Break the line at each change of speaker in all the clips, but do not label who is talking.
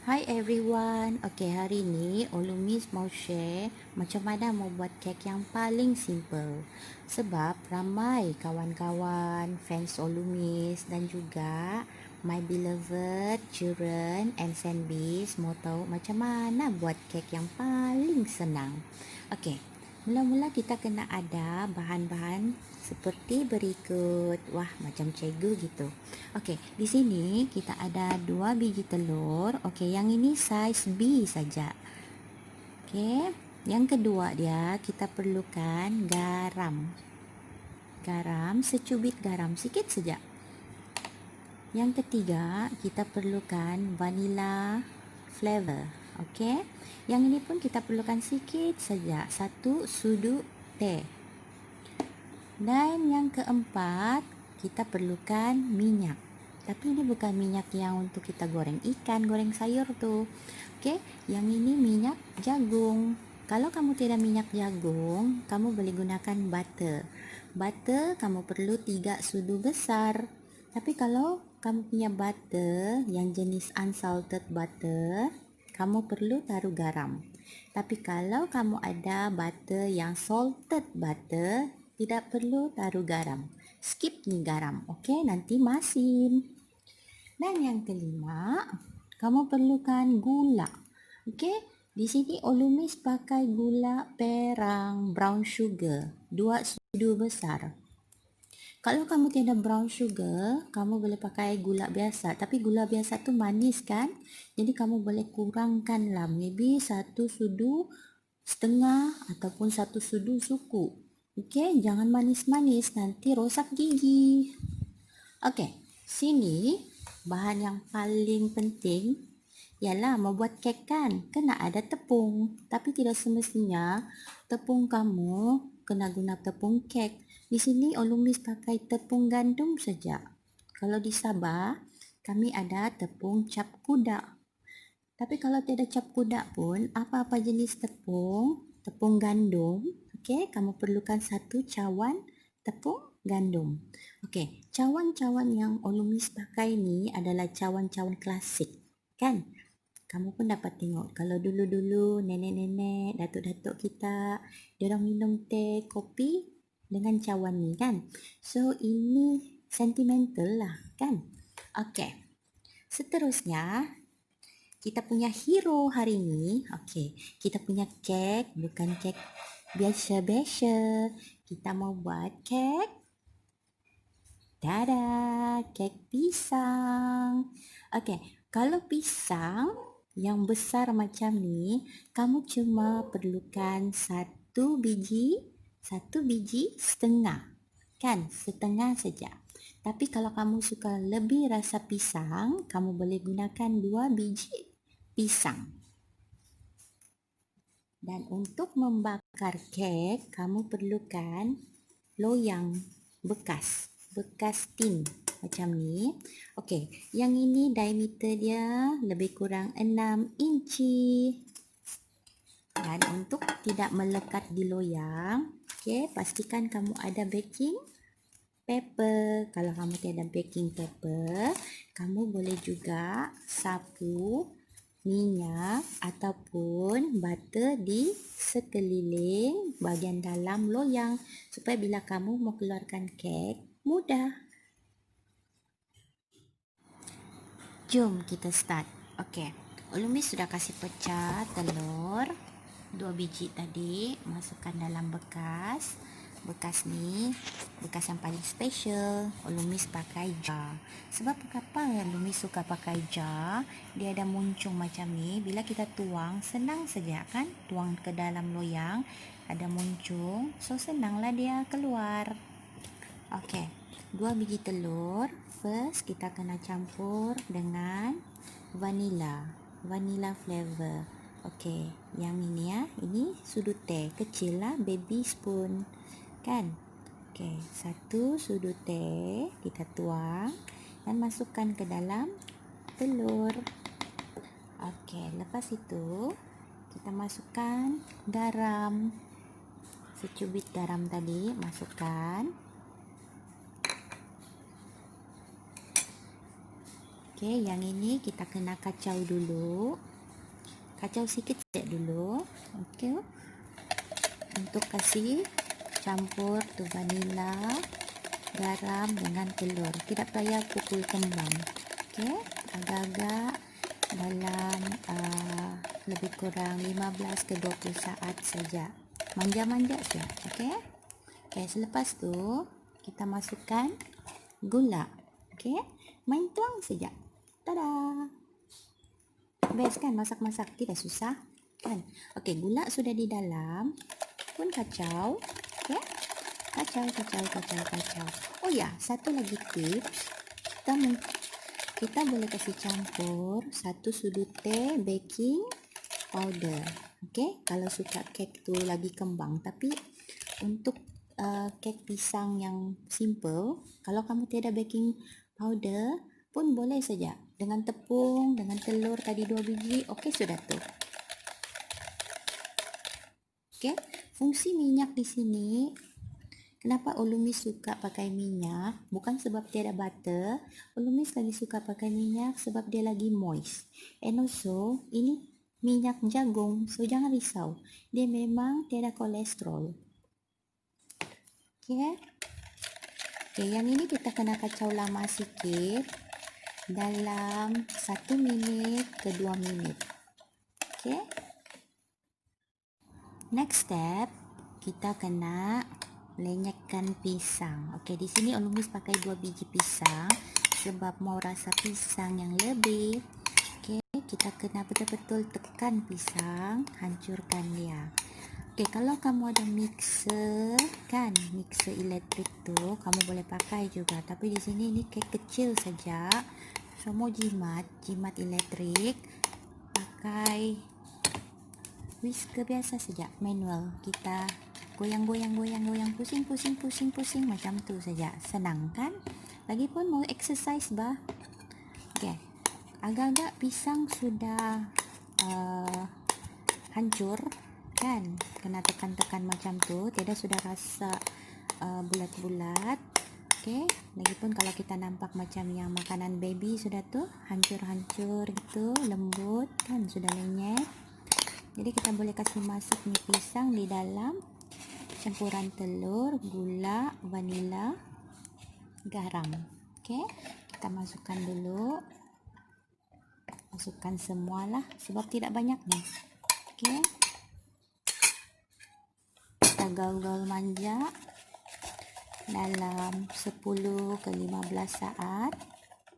Hi everyone. Okay, hari ni Olumis mau share macam mana mau buat kek yang paling simple. Sebab ramai kawan-kawan, fans Olumis dan juga my beloved children and sandbees mau tahu macam mana buat kek yang paling senang. Okay, mula-mula kita kena ada bahan-bahan seperti berikut. Wah, macam cikgu gitu. Okey, di sini kita ada 2 biji telur. Okey, yang ini saiz B saja. Okey, yang kedua dia kita perlukan garam. Garam, secubit garam sikit saja. Yang ketiga, kita perlukan vanilla flavor. Okey. Yang ini pun kita perlukan sikit saja, 1 sudu teh. Dan yang keempat, kita perlukan minyak. Tapi ini bukan minyak yang untuk kita goreng ikan, goreng sayur tu. Okey, yang ini minyak jagung. Kalau kamu tidak minyak jagung, kamu boleh gunakan butter. Butter kamu perlu 3 sudu besar. Tapi kalau kamu punya butter yang jenis unsalted butter, kamu perlu taruh garam. Tapi kalau kamu ada butter yang salted butter, tidak perlu taruh garam. Skip nih garam, okey? Nanti masin. Dan yang kelima, kamu perlukan gula. Okey? Di sini Olumis pakai gula perang brown sugar, 2 sudu besar. Kalau kamu tiada brown sugar, kamu boleh pakai gula biasa. Tapi gula biasa tu manis kan? Jadi kamu boleh kurangkan lah. Maybe 1 sudu setengah ataupun 1 sudu suku. Okey, jangan manis-manis, nanti rosak gigi. Okey, sini bahan yang paling penting ialah mau buat kek kan, kena ada tepung. Tapi tidak semestinya tepung kamu kena guna tepung kek. Di sini Olumis pakai tepung gandum saja. Kalau di Sabah, kami ada tepung cap kuda. Tapi kalau tiada cap kuda pun, apa-apa jenis tepung gandum, okey, kamu perlukan 1 cawan tepung gandum. Okey, cawan-cawan yang Olumis pakai ni adalah cawan-cawan klasik, kan? Kamu pun dapat tengok kalau dulu-dulu nenek-nenek, datuk-datuk kita, diorang minum teh, kopi dengan cawan ni kan. So ini sentimental lah kan. Okey. Seterusnya kita punya hero hari ini. Okey, kita punya kek bukan kek biasa-biasa. Kita mau buat kek. Tada, kek pisang. Okey, kalau pisang yang besar macam ni, kamu cuma perlukan 1 biji setengah. Kan, setengah saja. Tapi kalau kamu suka lebih rasa pisang, kamu boleh gunakan 2 biji pisang. Dan untuk membakar kek, kamu perlukan loyang bekas tin macam ni. Okey, yang ini diameter dia lebih kurang 6 inci. Dan untuk tidak melekat di loyang, okey, pastikan kamu ada baking paper. Kalau kamu tiada baking paper, kamu boleh juga sapu minyak ataupun butter di sekeliling bahagian dalam loyang supaya bila kamu mau keluarkan kek mudah. Jom kita start. Okey, Olumis sudah kasih pecah telur 2 biji tadi, masukkan dalam bekas. Bekas ni, bekas yang paling special. Olumis pakai jar. Sebab kenapa Olumis suka pakai jar? Dia ada muncung macam ni. Bila kita tuang, senang saja kan? Tuang ke dalam loyang, ada muncung. So, senanglah dia keluar. Okey, 2 biji telur. First, kita kena campur dengan vanilla flavor. Okey, yang ini ya, ini sudu teh kecil lah, baby spoon kan. Okey, 1 sudu teh kita tuang dan masukkan ke dalam telur. Okey, lepas itu kita masukkan garam, secubit garam tadi masukkan. Okey, yang ini kita kena kacau dulu. Kacau sikit saja dulu. Okey. Untuk kasih campur tu vanila, garam dengan telur. Tidak payah pukul kembang. Okey, agak-agak dalam lebih kurang 15 ke 20 saat saja. Manja-manja saja. Okey. Okey, selepas tu kita masukkan gula. Okey, main tuang saja. Tada. Best kan masak-masak, tidak susah kan? Okey, gula sudah di dalam, pun kacau. Okey. Kacau. Oh ya, satu lagi tips. Kita boleh kasih campur 1 sudu teh baking powder. Okey, kalau suka kek tu lagi kembang. Tapi untuk kek pisang yang simple, kalau kamu tiada baking powder pun boleh saja dengan tepung, dengan telur tadi 2 biji. Okey, sudah tu. Okey, fungsi minyak di sini, kenapa Ulumis suka pakai minyak? Bukan sebab tiada butter. Ulumis lagi suka pakai minyak sebab dia lagi moist. And also, ini minyak jagung, so jangan risau. Dia memang tiada kolesterol. Okey. Okey, yang ini kita kena kacau lama sikit. Dalam 1 minit ke 2 minit. Okey. Next step, kita kena lenyekkan pisang. Okey, di sini Ulumis pakai 2 biji pisang sebab mau rasa pisang yang lebih. Okey, kita kena betul-betul tekan pisang, hancurkan dia. Okey, kalau kamu ada mixer kan, mixer elektrik tu, kamu boleh pakai juga. Tapi di sini ini kek kecil saja. So mau jimat elektrik, pakai whisker biasa saja, manual. Kita goyang, pusing macam tu saja. Senang kan? Lagipun mau exercise bah. Okey. Agak-agak pisang sudah hancur kan, kena tekan-tekan macam tu, tidak sudah rasa bulat-bulat. Okey, lagipun kalau kita nampak macam yang makanan baby sudah tu hancur-hancur gitu, lembut kan, sudah lenyek. Jadi kita boleh kasih masuk ni pisang di dalam campuran telur, gula, vanila, garam. Okey, kita masukkan dulu. Masukkan semualah sebab tidak banyak ni. Okey. Kita gaul-gaul manja dalam 10 ke 15 saat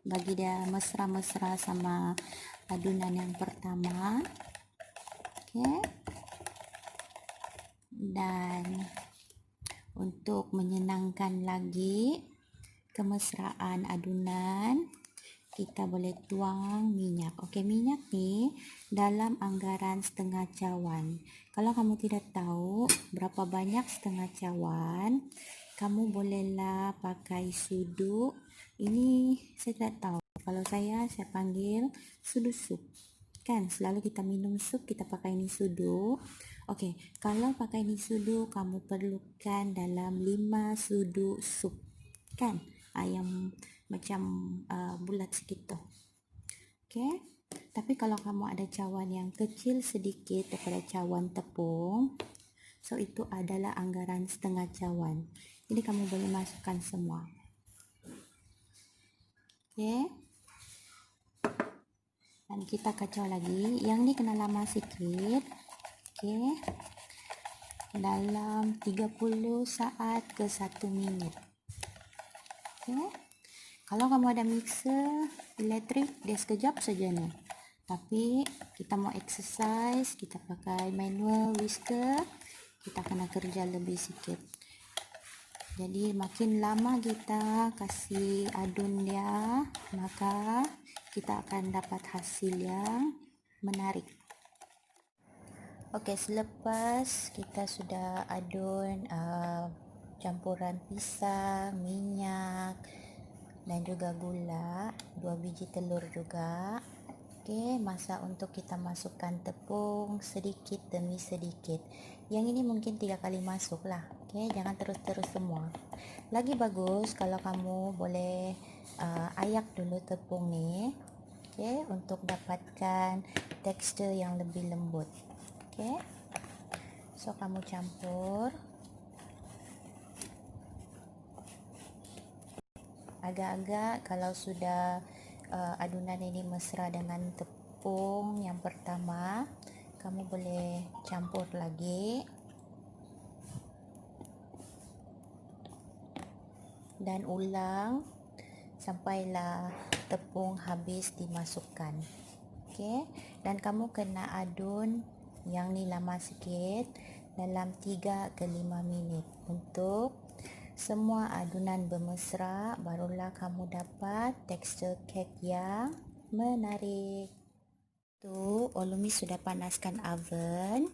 bagi dia mesra-mesra sama adunan yang pertama. Okey. Dan untuk menyenangkan lagi kemesraan adunan, kita boleh tuang minyak. Okey, minyak ni dalam anggaran setengah cawan. Kalau kamu tidak tahu berapa banyak setengah cawan, kamu bolehlah pakai sudu. Ini saya tidak tahu. Kalau saya panggil sudu sup. Kan, selalu kita minum sup, kita pakai ini sudu. Okey, kalau pakai ini sudu, kamu perlukan dalam 5 sudu sup. Kan, yang macam bulat sikit tu. Okey. Tapi kalau kamu ada cawan yang kecil sedikit daripada cawan tepung, so itu adalah anggaran setengah cawan. Jadi kamu boleh masukkan semua. Okey. Dan kita kacau lagi. Yang ni kena lama sikit. Okey. Dalam 30 saat ke 1 minit. Okey. Kalau kamu ada mixer elektrik, dia sekejap saja ni. Tapi kita mau exercise, kita pakai manual whisker, kita kena kerja lebih sikit. Jadi makin lama kita kasih adun dia, maka kita akan dapat hasil yang menarik. Okey, selepas kita sudah adun campuran pisang, minyak dan juga gula, 2 biji telur juga. Okey, masa untuk kita masukkan tepung sedikit demi sedikit. Yang ini mungkin 3 kali masuk lah. Okey, jangan terus-terus semua. Lagi bagus kalau kamu boleh ayak dulu tepung ni. Okay, untuk dapatkan tekstur yang lebih lembut. Okay, so kamu campur agak-agak. Kalau sudah adunan ini mesra dengan tepung yang pertama, kamu boleh campur lagi dan ulang sampailah tepung habis dimasukkan. Okey, dan kamu kena adun yang ni lama sikit dalam 3 ke 5 minit untuk semua adunan bermesra, barulah kamu dapat tekstur kek yang menarik. Tu, Olumis sudah panaskan oven.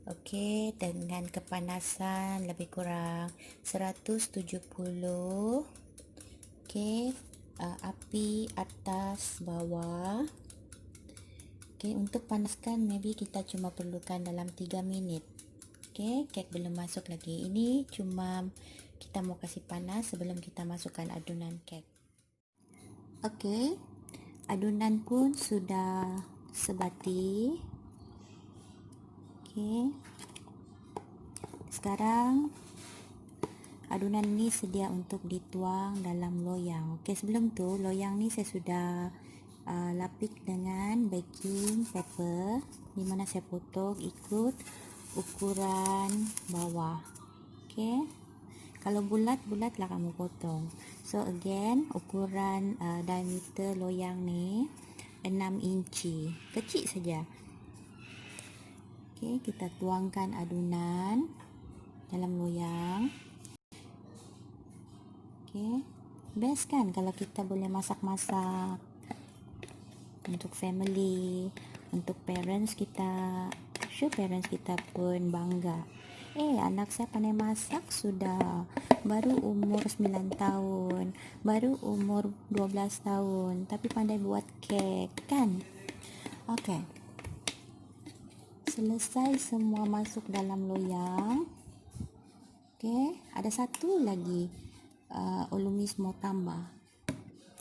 Okey, dengan kepanasan lebih kurang 170. Okey, api atas bawah. Okey, untuk panaskan maybe kita cuma perlukan dalam 3 minit. Okey, kek belum masuk lagi. Ini cuma kita mau kasih panas sebelum kita masukkan adunan kek. Okey, adunan pun sudah sebati. Okey, sekarang adunan ni sedia untuk dituang dalam loyang. Okey, sebelum tu loyang ni saya sudah lapik dengan baking paper, di mana saya potong ikut ukuran bawah. Okey, kalau bulat-bulatlah kamu potong. So again, ukuran diameter loyang ni 6 inci, kecil saja. Okey, kita tuangkan adunan dalam loyang. Okey, best kan kalau kita boleh masak-masak untuk family, untuk parents kita. Sure, parents kita pun bangga. Anak saya pandai masak sudah. Baru umur 9 tahun, baru umur 12 tahun, tapi pandai buat kek kan? Okey, selesai semua masuk dalam loyang. Okey, ada satu lagi Olumis mau tambah.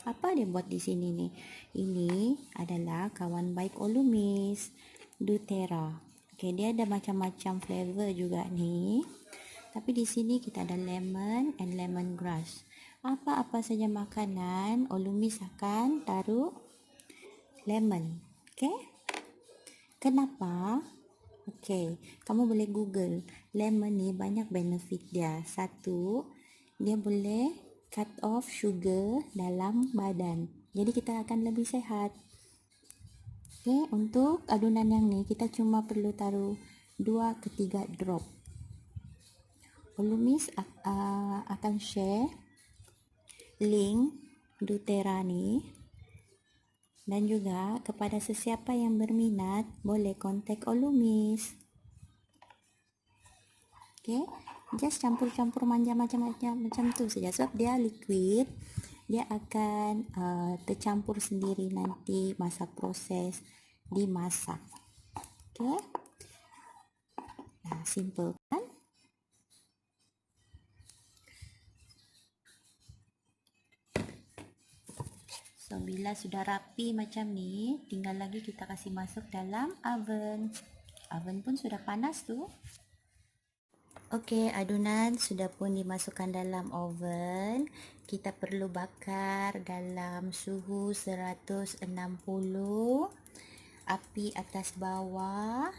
Apa dia buat di sini nih? Ini adalah kawan baik Olumis, doTERRA. Okey, dia ada macam-macam flavor juga nih. Tapi di sini kita ada lemon and lemongrass. Apa-apa saja makanan, Olumis akan taruh lemon. Okey? Kenapa? Okey, kamu boleh Google. Lemon ni banyak benefit dia. Satu, dia boleh cut off sugar dalam badan. Jadi kita akan lebih sehat. Okey, untuk adunan yang ni kita cuma perlu taruh 2 ke 3 drop. Olumis akan share link doTERRA ni, dan juga kepada sesiapa yang berminat boleh kontak Olumis. Okey, just campur-campur manja macam tu saja. Sebab dia liquid, dia akan tercampur sendiri nanti masa proses dimasak. Okey, simple kan? So, bila sudah rapi macam ni, tinggal lagi kita kasih masuk dalam oven. Oven pun sudah panas tu. Okey, adunan sudah pun dimasukkan dalam oven. Kita perlu bakar dalam suhu 160, api atas bawah,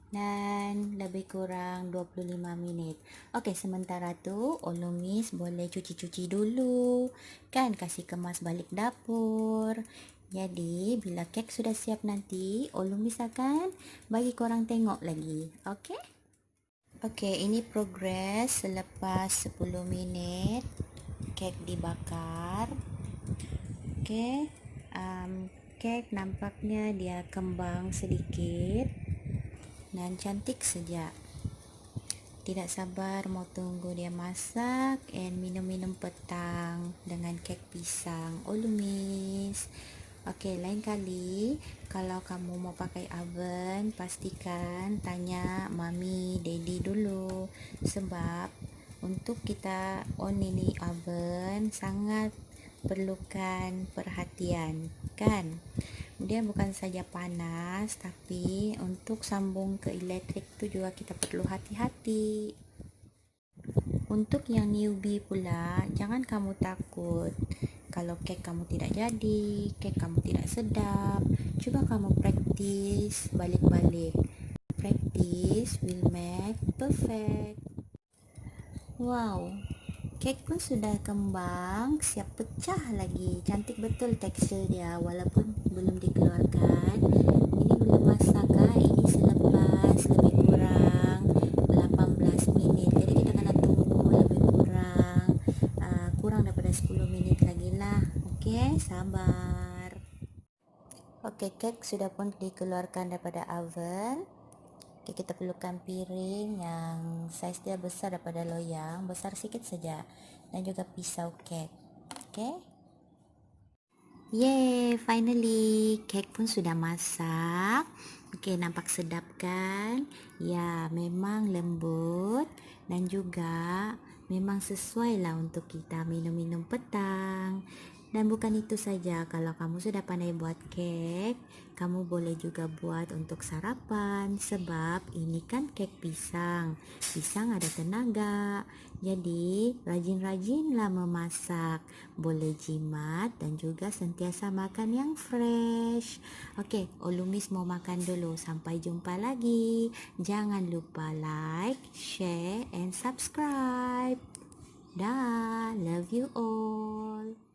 dan lebih kurang 25 minit. Okey, sementara tu Olumis boleh cuci-cuci dulu. Kan, kasih kemas balik dapur. Jadi, bila kek sudah siap nanti, Olumis akan bagi korang tengok lagi. Okey? Okey, ini progres selepas 10 minit kek dibakar. Okey, kek nampaknya dia kembang sedikit dan cantik saja. Tidak sabar mau tunggu dia masak and minum-minum petang dengan kek pisang Olumis. Okey, lain kali kalau kamu mau pakai oven, pastikan tanya mami, daddy dulu. Sebab untuk kita on ini oven sangat perlukan perhatian, kan? dia bukan saja panas, tapi untuk sambung ke elektrik itu juga kita perlu hati-hati. Untuk yang newbie pula, jangan kamu takut kalau kek kamu tidak jadi, kek kamu tidak sedap. Coba kamu praktis balik-balik. Practice will make perfect. Wow, kek pun sudah kembang, siap pecah lagi. Cantik betul tekstur dia walaupun belum dikeluarkan. Ini belum masak kah? Ini selepas lebih kurang 18 menit. Jadi kita kena tunggu lebih kurang daripada 10 menit lagi lah. Oke, sabar. Oke, kek sudah pun dikeluarkan daripada oven. Oke, kita perlukan piring yang saiz dia besar daripada loyang, besar sedikit saja, dan juga pisau kek. Oke. Yeay, finally kek pun sudah masak. Oke, nampak sedap kan? Ya, memang lembut dan juga memang sesuai lah untuk kita minum-minum petang. Dan bukan itu saja, kalau kamu sudah pandai buat kek, kamu boleh juga buat untuk sarapan, sebab ini kan kek pisang. Pisang ada tenaga, jadi rajin-rajinlah memasak. Boleh jimat dan juga sentiasa makan yang fresh. Oke, Olumis mau makan dulu. Sampai jumpa lagi. Jangan lupa like, share, and subscribe. Dah, love you all.